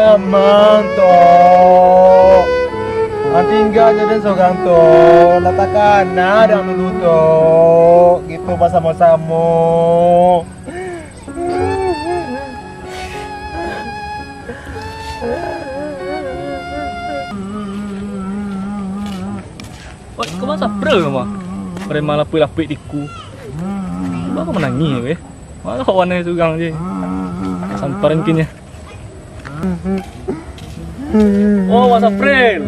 aman toh. Tinggal jadi seorang toh. Letakkan ada dulu toh. Gitu bersama-sama. Oh, kau masa pre mah? Prema lapik-lapik diku. Kau menangis weh. Mana kau warna sugang je. Samparan kinya. Oh, masa pre.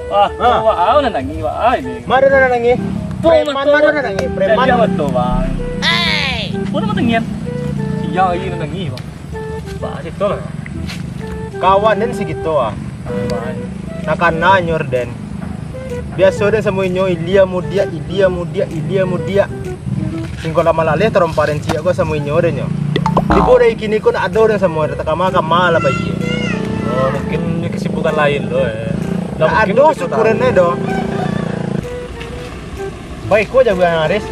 Wah, wah, nak nangis, wah ini. Mana nak nangis? Preman mana nak nangis? Preman dia betul bang. Pun nak nangis. Siang lagi nak nangis bang. Bah, situ lah. Kawan dan segitu ah. Nakana nyorden. Biasa dan semuanya Ilia mudia. Singko lama laleh teromparen cia ko semuanya dan nyo. Ibu dari kini ko nak ada dan semua tak kama lah bayi. Oh, mungkin kesibukan lain loh. Aduh syukurannya dong. Baik ko jago yang Aris.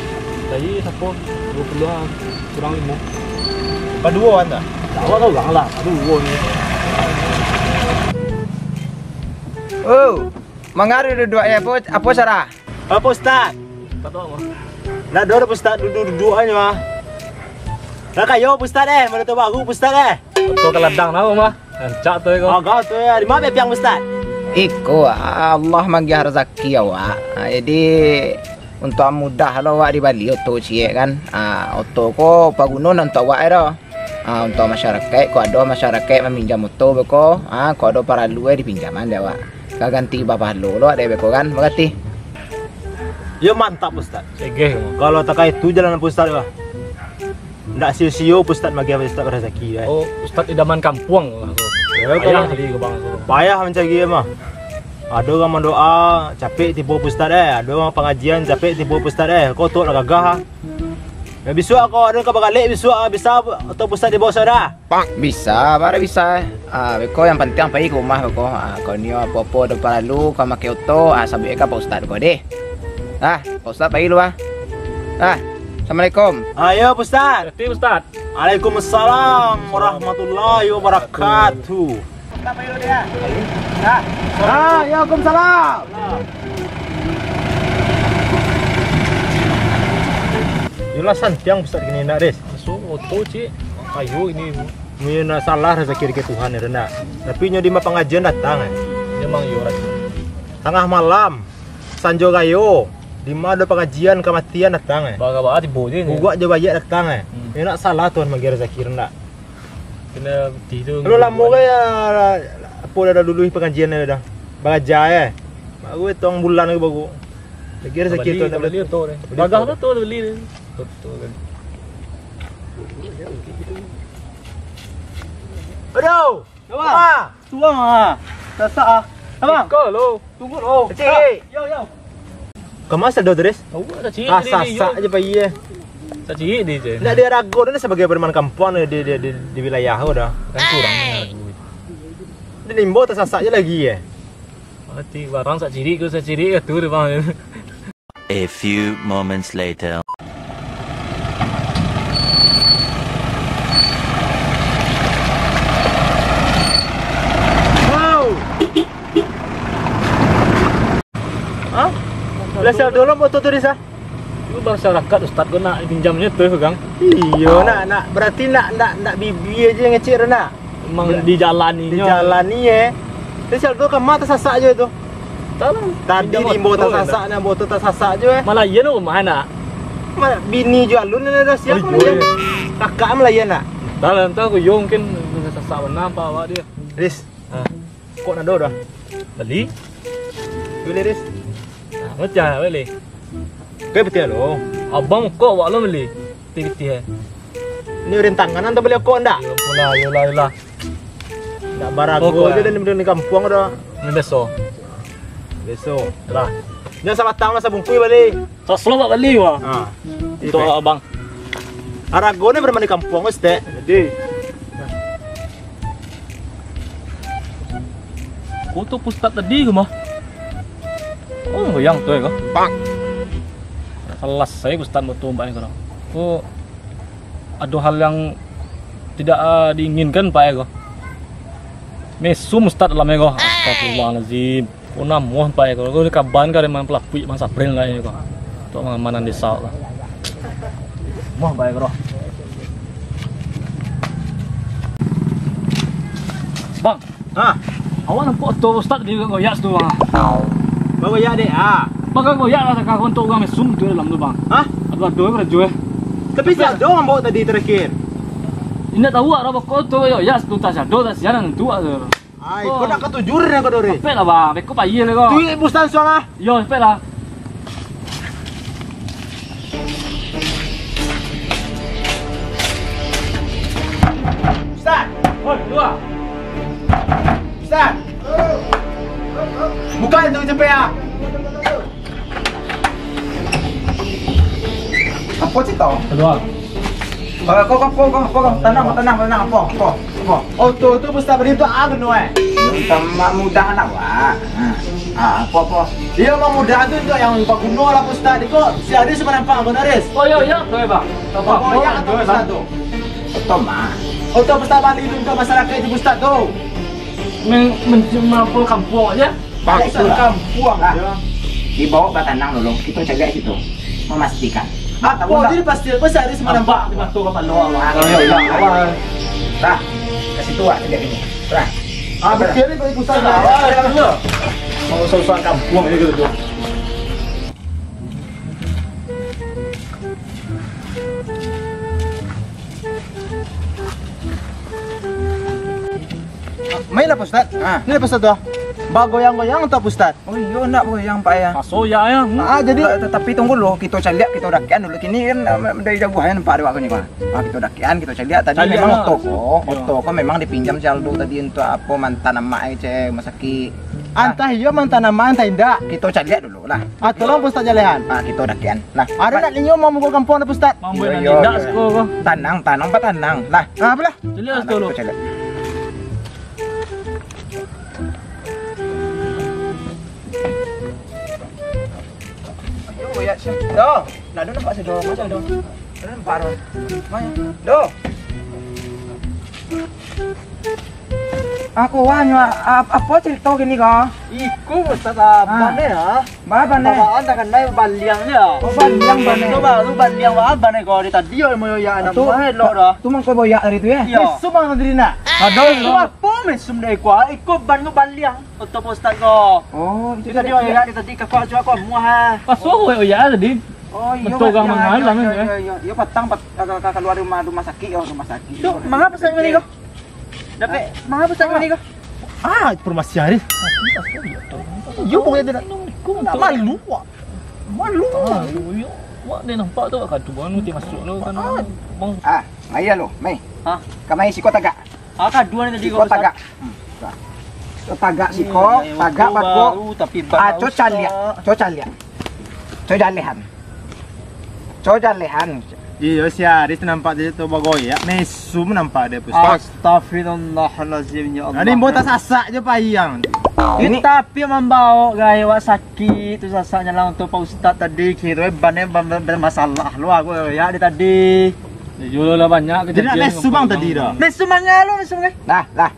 Tadi siapa? 20-an kurang 5. Kedua anda. Awak tahu gang lah. Aduh, ni. Oh, mangari duduk apa cara? Apa Ustaz? Tak tahu mah. Nak duduk Ustaz duduk aja mah. Nak kayo Ustaz mana tu baru Ustaz Betul ke ladang nama mah. Ancak tu kau. Kau tu di mana piang Ustaz? Iko Allah magi rezeki awak. Jadi untuk mudah lo awak di Bali oto cie kan. Oto ko pagunon untuk awak ero. Untuk masyarakat ko ada masyarakat meminjam motor beko. Ko ada para luar dipinjaman dia awak. Kaganti bapak lo ada beko kan. Berarti. Ya mantap Ustaz. Segeh. Kalau tak kait tu jalan Ustaz lah. Ndak sio-sio Ustaz magi Ustaz rezeki Oh, Ustaz idaman kampung lah. Ya Payah tadi ke bang. Payah mencari mah. Ada orang mendoa capek tipu Ustaz Ada orang pengajian capek tipu Ustaz Kau tu nak gagah. Ya besok kau ada kau balik besok bisa atau Ustaz di bawah dah. Bisa, bara bisa. Beko yang penting pergi ke rumah beko. Kau ni apa-apa ada perlu kau pakai auto, sambil ke Pak Ustaz kau deh. Pak Ustaz pergi lu Assalamualaikum. Ayo Ustaz. Hati Ustaz. Waalaikumsalam warahmatullahi wabarakatuh. Kita pergi dulu dia. Waalaikumsalam. Yulah santiang Ustaz gini nak Des. So, auto cik. Ayo ini. Ini nak salah rezeki ke Tuhan ya rendah. Tapi nyo di mah pengajian datang Memang yo rasa. Tengah malam Sanjo gayo. Di mana ada pengajian kematian datang Baga-baga tibo je ni. Gua aja bayar datang Ini nak salah Tuhan magi rezeki rendah. Kena tidur. Lu lama ke ya apa dah dulu pengajian dah. Bagaja baru tong bulan ke baru. Lagi rezeki tu tak beli tu. Baga tu beli. Betul kan. Aduh. Apa? Tua mah. Sasak ah. Abang. Kau lo. Tunggu lo. Cik. Yo. Kamu asal dah Dres? Tahu tak cik. Sasak aja bayi Tak cik dia je. Nak dia ragu dia sebagai berman kampung di wilayah dah. Kan kurang lagu. Dia limbo tersasak je lagi Hati barang sak ciri ke sak ciri ke tu dia bang. A few moments later. Belasal dulu motor tu Desa. Itu masyarakat Ustaz kau nak pinjamnya tu Kang. Iyo nak berarti nak bibi aja ngecek nak. Memang dijalani. Belasal tu kamar tersasak je tu. Tahu. Tadi limbo tersasak nak motor tersasak je Malah iya nak rumah nak. Bini jual lu ni dah siap dia. Kakak melayan nak. Tahu aku yo mungkin sesak benar apa awak dia. Riz. Kok nak dah? Beli? Beli Riz. Macam beli. Kau betul lo. Abang kok awak lo beli. Titi Ni rentangan atau beli kok ndak? Yolah. Ndak barago je dan di kampung dah. Ni beso. Lah. Jangan sama tang masa bungkui balik. Saslo tak beli wah. Itu abang. Arago ni bermain di kampung Ustaz. Jadi. Kau tu Ustaz tadi ke mah? Oh, yang tu ya kau. Kelas saya Ustaz betul mbak ni kau. Oh, ada hal yang tidak diinginkan pak ya kau. Mesum Ustaz dalam ego. Astagfirullahalazim. Kuna muah pa ego. Ko kaban ka man pelapui man sabril la ego. Tok mangamanan desa lah. Muah ba ego. Bang, Ah, awak nampak tu Ustaz di goyak tu bang. bago ya deh. Ah. Bang goyak lah tak untuk orang mesum tu dalam tu bang. Hah? Aduh ko rajo eh. Tapi siya doang bawa tadi terakhir. Ini tahu apa kau tu ya tu tak sado tak siaran tu ada. Ay, kau nak ketujur na kau dore. Pe lah bang, beko pa iya le ko. Tu bustan suang ah. Yo, pe lah. Ustaz, Oi, dua. Ustaz. Buka itu cepet ah. Apa sih tau? Kedua. Kau tenang, apa? Oh tu Ustaz beri tu ah kenu eh. Sama mudah nak wak. Apa? Dia mau mudah tu untuk yang Pak Kuno lah Ustaz. Kau si Aris semua nampak kau naris. Oh yo yo, tu bang. Oh ya tu Ustaz tu. Betul mah. Oh tu Ustaz balik tu untuk masyarakat di Ustaz tu. Mencuma kampung aja. Balik Ustaz kampung ya. Dibawa ke tanang dulu. Kita jaga situ. Memastikan. Oh jadi pasti si Aris semua nampak. Di batu kapal luar. Awal. Dah. Kasih tua jaga ini. Dah. Ah betul ni bagi Ustaz lah. Mau susah kampung ini gitu. Main apa Ustaz? Ni apa Ustaz tu? Ba goyang-goyang atau Ustaz? Oh iya nak goyang Pak ya. Masuk ya ya. Jadi tapi tunggu dulu kita caliak kita dakian dulu kini kan dari jagoan nampak ada waktu ni Pak. Kita dakian kita caliak tadi Caliak memang lah. Otoko memang dipinjam si Aldo tadi untuk apa mantan emak cek masaki. Antah iya mantan nama antah indah. Kita caliak dulu lah. Tolong Ustaz jalehan. Kita dakian. Lah. Ada nak linyo mau mukul kampung ada Ustaz? Mampu Yo, nanti yo, dak yo. sekolah. Tanang Pak tanang. Lah. Apa lah? Jelas dulu. Kita caliak. Ya, do. Nah, do nampak sedo, macam do. Do nampak do. Mana? Do. Aku wanya apa cerita gini kau? Iku Ustaz apa ni ha? Apa nih? Bawaan takkan naik baliangnya. Oh, baliang bane. Tu baru baliang apa ni kau di tadi yo mau ya anak mah lo dah. Tu mang kau boyak dari tu ya? Isu bang Adrina. Ada Iku apa mesum dai kuah? Iku ban ko baliang. Untuk Ustaz kau. Oh, Itu tadi orang ya di tadi kau cuak kau muah. Masuk ya tadi. Oh, iya. Betul kang mangal lah men. Iya, petang keluar rumah sakit sakit. Tu mangapa pesan ni kau? Dapat mangapa pesan ni kau? Informasi hari. Yo boleh tidak. Tak malu. Malu. Wak dia nampak tu kat tuan tu masuk tu kan. Bang. Mai lo, mai. Ha? Kamai siko tagak. Dua ni tadi Siko tagak. Tagak siko, tagak bako. Tapi Co calia. Co jalehan. Iya si Aris nampak dia tu bagoy ya. Mesum nampak dia Ustaz. Astagfirullahalazim ya Allah. Ini buat sasak je payang. Ini tapi membawa gaya wak sakit tu sasaknya lah untuk Pak Ustaz tadi kira bannya bermasalah lu aku ya dia tadi. Jual lah banyak Jadi nak mesum bang tadi dah. Mesum mana lu mesum ke? Lah.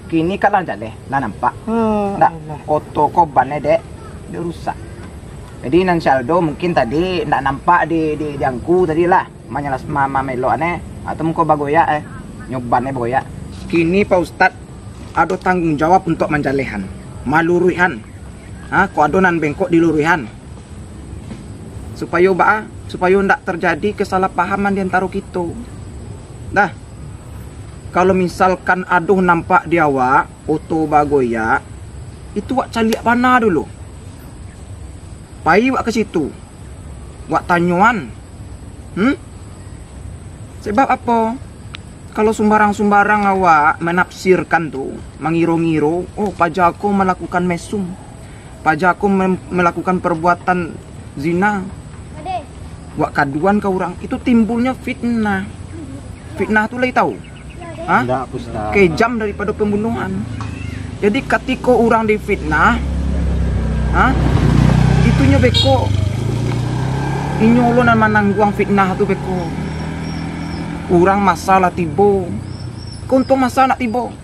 Kini kalah jale, lah nampak. Nah, otoko bannya dek dia rusak. Jadi nan Saldo mungkin tadi ndak nampak di angku tadi lah. Manyalas mama melo aneh atau muka bagoya nyobannya boya. Kini Pak Ustad ada tanggung jawab untuk menjalehan, malurihan. Kok adonan bengkok diluruhan. Supaya ndak terjadi kesalahpahaman di antara kita. Dah. Kalau misalkan aduh nampak di awak oto bagoya, itu wak caliak pana dulu. Pai wak ke situ. Wak tanyuan. Sebab apa? Kalau sembarang-sembarang awak menafsirkan tu, mengiro-ngiro, oh pajaku melakukan mesum. Pajaku melakukan perbuatan zina. Wak kaduan ke orang, itu timbulnya fitnah. Fitnah tu lagi tahu? Kejam daripada pembunuhan. Jadi ketika orang difitnah, itunya beko inyolo nan manangguang fitnah tu beko orang masalah tibo kuntung masalah nak tibo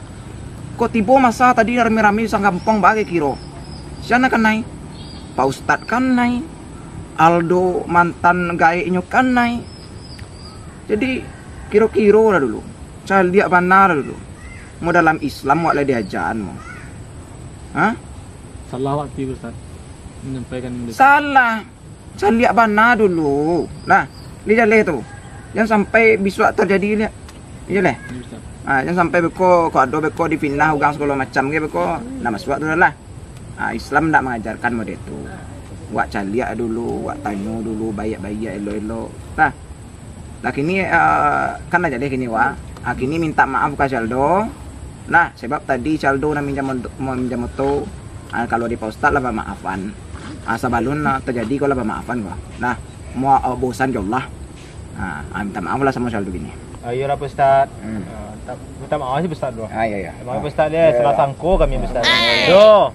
Kok tiba masa tadi rame-rame sang kampung bagai kiro. Siapa kan naik? Pak Ustad kan naik. Aldo mantan gaeknya kan naik. Jadi kiro-kiro lah dulu. Saya lihat mana lah dulu. Mau dalam Islam wak lah diajaran mau. Hah? Salah waktu Ustaz. Menyampaikan ini. Salah. Saya lihat mana dulu. Nah, lihat tu. Jangan sampai biswa terjadi lihat. Iya leh. Ustaz. Jangan sampai beko kau ada beko dipindah ugang segala macam ke beko. Nama suat tu lah. Islam tak mengajarkan model itu. Wak caliak dulu, wak tanya dulu, bayak-bayak elok-elok. Nah kini kan aja deh kini wak. Kini minta maaf ke Caldo. Nah sebab tadi Caldo nak minjam moto. Kalau di Pak Ustad lah maafan. Sabalun terjadi kalau maafan gua. Nah mau bosan jollah. Minta maaf lah sama Caldo gini. Ayo lah Pak Ustad. Minta maaf sih Pak Ustad doh. Iya. Emang Pak Ustad dia salah sangko kami Pak Ustad. Yo.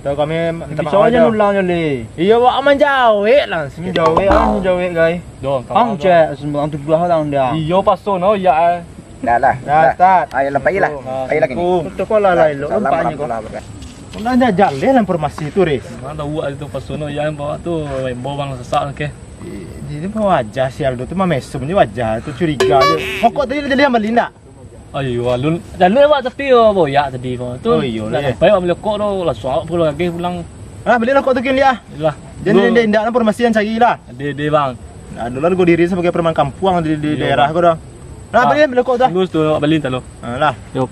Tahu kami minta maaf aja. Nulangnya le. Iya wak aman jauh langsung jauh guys. Dong, Ang cek sembilan tu belah orang dia. Iyo paso no ya. Dah lah. Dah Ustad. Ayo lepai lah. Lepai lah kini. Betul kau lah lo lempaknya kau. Nanya jalan informasi itu Riz. Mana buat itu paso no ya bawa tu bawang sesak ke. Jadi wajah si Aldo tu mah mesum ni wajah tu curiga dia. Pokok tadi dia lihat Melinda. Ayo alun jalan awak tapi boyak tadi kau. Tu. Oh, iya lah, Nak sampai awak melekok tu lah soal pulang lagi pulang. Beli lah kok tu kini dia. Lah. Jadi dia indah informasi yang cari lah. Dia bang. Dulu gue diri sebagai perumahan kampung di daerah kau dah. Beli kok tu. Lulus tu awak beli tak lo. Lah. Yo.